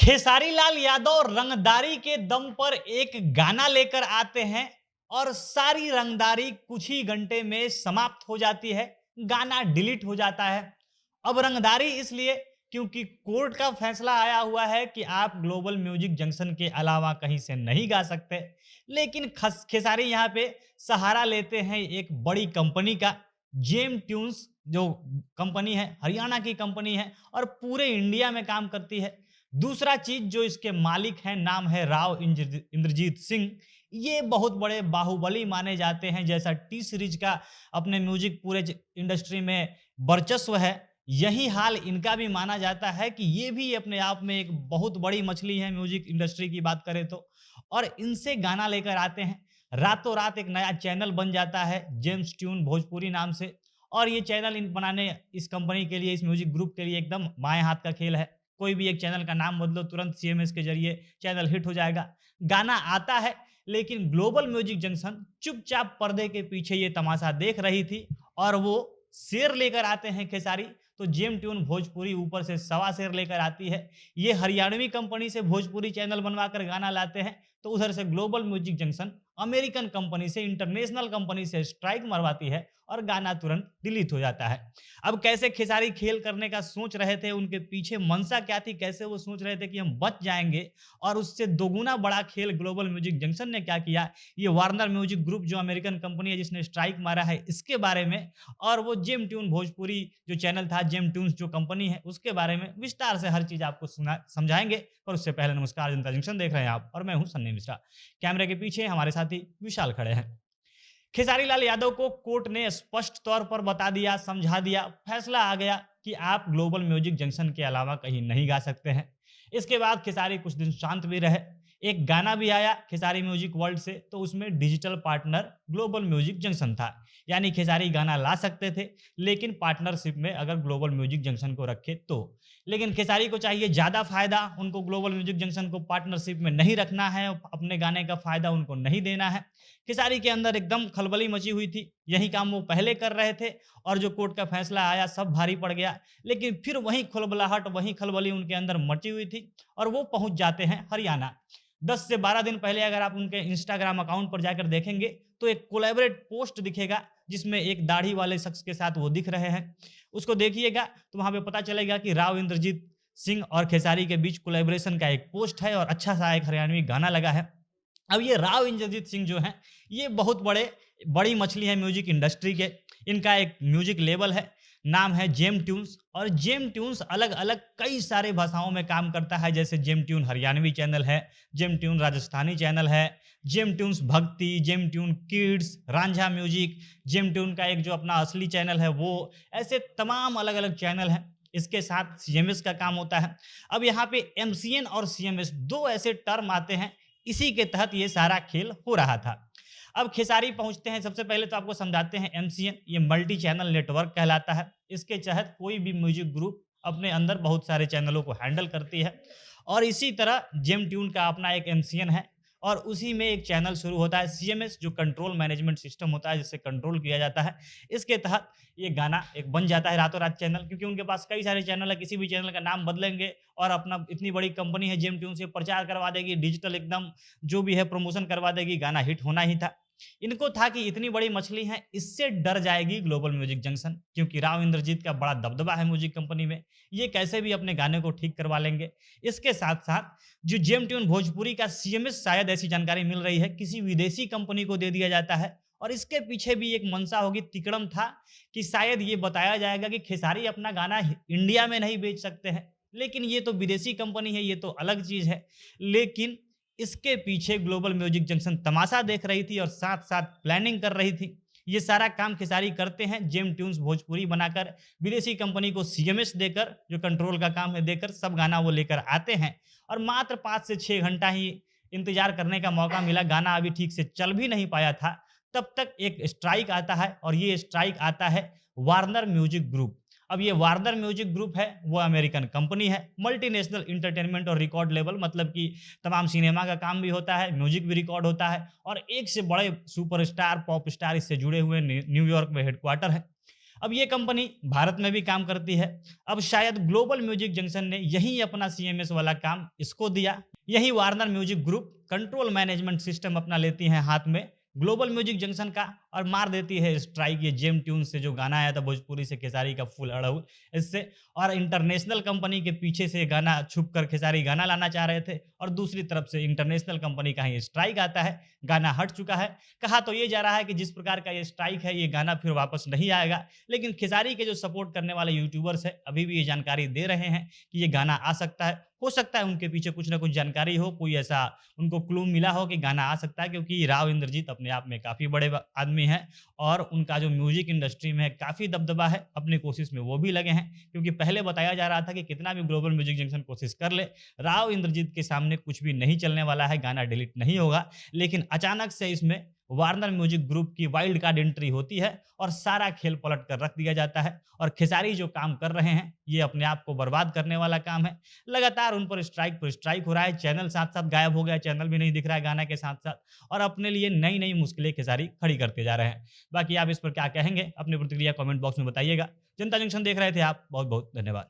खेसारी लाल यादव रंगदारी के दम पर एक गाना लेकर आते हैं और सारी रंगदारी कुछ ही घंटे में समाप्त हो जाती है। गाना डिलीट हो जाता है। अब रंगदारी इसलिए क्योंकि कोर्ट का फैसला आया हुआ है कि आप ग्लोबल म्यूजिक जंक्शन के अलावा कहीं से नहीं गा सकते। लेकिन खेसारी यहाँ पे सहारा लेते हैं एक बड़ी कंपनी का, जेम ट्यून्स जो कंपनी है, हरियाणा की कंपनी है और पूरे इंडिया में काम करती है। दूसरा चीज जो इसके मालिक हैं, नाम है राव इंद्रजीत सिंह। ये बहुत बड़े बाहुबली माने जाते हैं। जैसा टी सीरीज का अपने म्यूजिक पूरे इंडस्ट्री में वर्चस्व है, यही हाल इनका भी माना जाता है कि ये भी अपने आप में एक बहुत बड़ी मछली है म्यूजिक इंडस्ट्री की बात करें तो। और इनसे गाना लेकर आते हैं, रातों रात एक नया चैनल बन जाता है जेम्स ट्यून भोजपुरी नाम से। और ये चैनल इन बनाने इस कंपनी के लिए, इस म्यूजिक ग्रुप के लिए एकदम बाएं हाथ का खेल है। कोई भी एक चैनल का नाम बदलो, तुरंत सीएमएस के जरिए चैनल हिट हो जाएगा। गाना आता है, लेकिन ग्लोबल म्यूजिक जंक्शन चुपचाप पर्दे के पीछे ये तमाशा देख रही थी और वो शेर लेकर आते हैं खेसारी। तो जेम ट्यून भोजपुरी ऊपर से सवा शेर लेकर आती है। ये हरियाणवी कंपनी से भोजपुरी चैनल बनवाकर गाना लाते हैं, तो उधर से global music junction American company से, इंटरनेशनल कंपनी से स्ट्राइक मरवाती है और गाना तुरंत डिलीट हो जाता है। अब कैसे खेसारी खेल करने का सोच रहे थे, उनके पीछे मंशा क्या थी, कैसे वो सोच रहे थे कि हम बच जाएंगे, और उससे दोगुना बड़ा खेल ग्लोबल म्यूजिक जंक्शन ने क्या किया, ये वार्नर म्यूजिक ग्रुप जो अमेरिकन कंपनी है जिसने स्ट्राइक मारा है, इसके बारे में, और वो जेम ट्यून भोजपुरी जो चैनल था, जेम ट्यून्स जो कंपनी है, उसके बारे में विस्तार से हर चीज आपको समझाएंगे। पर उससे पहले नमस्कार, जनता जंक्शन देख रहे हैं आप और मैं हूं सन्नी मिश्रा। कैमरे के पीछे हमारे साथी विशाल खड़े हैं। खेसारी लाल यादव को कोर्ट ने स्पष्ट तौर पर बता दिया, समझा दिया, फैसला आ गया कि आप ग्लोबल म्यूजिक जंक्शन के अलावा कहीं नहीं गा सकते हैं। इसके बाद खेसारी कुछ दिन शांत भी रहे। एक गाना भी आया खेसारी म्यूजिक वर्ल्ड से, तो उसमें digital partner global music junction था। यानी खेसारी गाना ला सकते थे, लेकिन पार्टनरशिप में अगर ग्लोबल म्यूजिक जंक्शन को रखे तो। लेकिन खेसारी को चाहिए ज्यादा फायदा, उनको ग्लोबल म्यूजिक जंक्शन को पार्टनरशिप में नहीं रखना है, अपने गाने का फायदा उनको नहीं देना है। खेसारी के अंदर एकदम खलबली मची हुई थी। यही काम वो पहले कर रहे थे और जो कोर्ट का फैसला आया सब भारी पड़ गया। लेकिन फिर वही खलबलाहट, वही खलबली उनके अंदर मची हुई थी और वो पहुंच जाते हैं हरियाणा। 10 से 12 दिन पहले अगर आप उनके इंस्टाग्राम अकाउंट पर जाकर देखेंगे तो एक कोलैबोरेट पोस्ट दिखेगा, जिसमें एक दाढ़ी वाले शख्स के साथ वो दिख रहे हैं। उसको देखिएगा तो वहां पे पता चलेगा कि राव इंद्रजीत सिंह और खेसारी के बीच कोलैबोरेशन का एक पोस्ट है और अच्छा सा एक हरियाणवी गाना लगा है। अब ये राव इंद्रजीत सिंह जो हैं, ये बहुत बड़ी मछली है म्यूजिक इंडस्ट्री के। इनका एक म्यूजिक लेबल है, नाम है जेम ट्यून्स। और जेम ट्यून्स अलग अलग कई सारे भाषाओं में काम करता है। जैसे जेम ट्यून हरियाणवी चैनल है, जेम ट्यून राजस्थानी चैनल है, Gem Tunes Bhakti, Gem Tune kids, Ranjha music, Gem Tune का एक जो अपना असली चैनल है वो, ऐसे तमाम अलग अलग चैनल हैं। इसके साथ सीएमएस का काम होता है। अब यहाँ पे एमसीएन और सीएमएस दो ऐसे टर्म आते हैं, इसी के तहत ये सारा खेल हो रहा था। अब खेसारी पहुंचते हैं, सबसे पहले तो आपको समझाते हैं एमसीएन, ये मल्टी चैनल नेटवर्क कहलाता है। इसके तहत कोई भी म्यूजिक ग्रुप अपने अंदर बहुत सारे चैनलों को हैंडल करती है। और इसी तरह जेम ट्यून का अपना एक एमसीएन है और उसी में एक चैनल शुरू होता है सीएमएस, जो कंट्रोल मैनेजमेंट सिस्टम होता है, जिससे कंट्रोल किया जाता है। इसके तहत ये गाना एक बन जाता है रातों रात चैनल, क्योंकि उनके पास कई सारे चैनल है। किसी भी चैनल का नाम बदलेंगे और अपना, इतनी बड़ी कंपनी है जेम ट्यून, से प्रचार करवा देगी, डिजिटल एकदम जो भी है प्रमोशन करवा देगी, गाना हिट होना ही था। इनको था कि इतनी बड़ी मछली है, इससे डर जाएगी ग्लोबल म्यूजिक जंक्शन, क्योंकि राव इंद्रजीत का बड़ा दबदबा है म्यूजिक कंपनी में, ये कैसे भी अपने गाने को ठीक करवा लेंगे। इसके साथ साथ जो जेम ट्यून भोजपुरी का सीएमएस, शायद ऐसी जानकारी मिल रही है, किसी विदेशी कंपनी को दे दिया जाता है। और इसके पीछे भी एक मंशा होगी, तिकड़म था कि शायद ये बताया जाएगा कि खेसारी अपना गाना इंडिया में नहीं बेच सकते हैं, लेकिन ये तो विदेशी कंपनी है, ये तो अलग चीज है। लेकिन इसके पीछे ग्लोबल म्यूजिक जंक्शन तमाशा देख रही थी और साथ साथ प्लानिंग कर रही थी। ये सारा काम खेसारी करते हैं, जेम ट्यून्स भोजपुरी बनाकर विदेशी कंपनी को सीएमएस देकर, जो कंट्रोल का काम है, देकर सब गाना वो लेकर आते हैं। और मात्र 5 से 6 घंटा ही इंतजार करने का मौका मिला, गाना अभी ठीक से चल भी नहीं पाया था, तब तक एक स्ट्राइक आता है। और ये स्ट्राइक आता है वार्नर म्यूजिक ग्रुप। अब ये वार्नर म्यूजिक ग्रुप है, वो अमेरिकन कंपनी है, मल्टीनेशनल इंटरटेनमेंट और रिकॉर्ड लेबल, मतलब कि तमाम सिनेमा का काम भी होता है, म्यूजिक भी रिकॉर्ड होता है, और एक से बड़े सुपरस्टार, पॉप स्टार इससे जुड़े हुए न्यूयॉर्क में हेडक्वार्टर है। अब ये कंपनी भारत में भी काम करती है। अब शायद ग्लोबल म्यूजिक जंक्शन ने यही अपना सीएमएस वाला काम इसको दिया। यही Warner music group control management system अपना लेती है हाथ में ग्लोबल म्यूजिक जंक्शन का और मार देती है स्ट्राइक ये जेम ट्यून से जो गाना आया था भोजपुरी से खेसारी का फुल अड़हुल इससे। और इंटरनेशनल कंपनी के पीछे से गाना छुप कर खेसारी गाना लाना चाह रहे थे और दूसरी तरफ से इंटरनेशनल कंपनी का ही स्ट्राइक आता है, गाना हट चुका है। कहा तो ये जा रहा है कि जिस प्रकार का ये स्ट्राइक है ये गाना फिर वापस नहीं आएगा, लेकिन खेसारी के जो सपोर्ट करने वाले यूट्यूबर्स है अभी भी ये जानकारी दे रहे हैं कि ये गाना आ सकता है। हो सकता है उनके पीछे कुछ ना कुछ जानकारी हो, कोई ऐसा उनको क्लू मिला हो कि गाना आ सकता है, क्योंकि राव इंद्रजीत अपने आप में काफ़ी बड़े आदमी हैं और उनका जो म्यूज़िक इंडस्ट्री में काफ़ी दबदबा है, अपनी कोशिश में वो भी लगे हैं। क्योंकि पहले बताया जा रहा था कि कितना भी ग्लोबल म्यूज़िक जंक्शन कोशिश कर ले, राव इंद्रजीत के सामने कुछ भी नहीं चलने वाला है, गाना डिलीट नहीं होगा। लेकिन अचानक से इसमें वार्नर म्यूजिक ग्रुप की वाइल्ड कार्ड एंट्री होती है और सारा खेल पलट कर रख दिया जाता है और खेसारी जो काम कर रहे हैं ये अपने आप को बर्बाद करने वाला काम है। लगातार उन पर स्ट्राइक हो रहा है, चैनल साथ-साथ गायब हो गया, चैनल भी नहीं दिख रहा है गाना के साथ-साथ और अपने लिए नई-नई मुश्किलें खेसारी खड़ी करते जा रहे हैं। बाकी आप इस पर क्या कहेंगे? अपनी प्रतिक्रिया कमेंट बॉक्स में बताइएगा। जनता जंक्शन देख रहे थे आप, बहुत-बहुत धन्यवाद।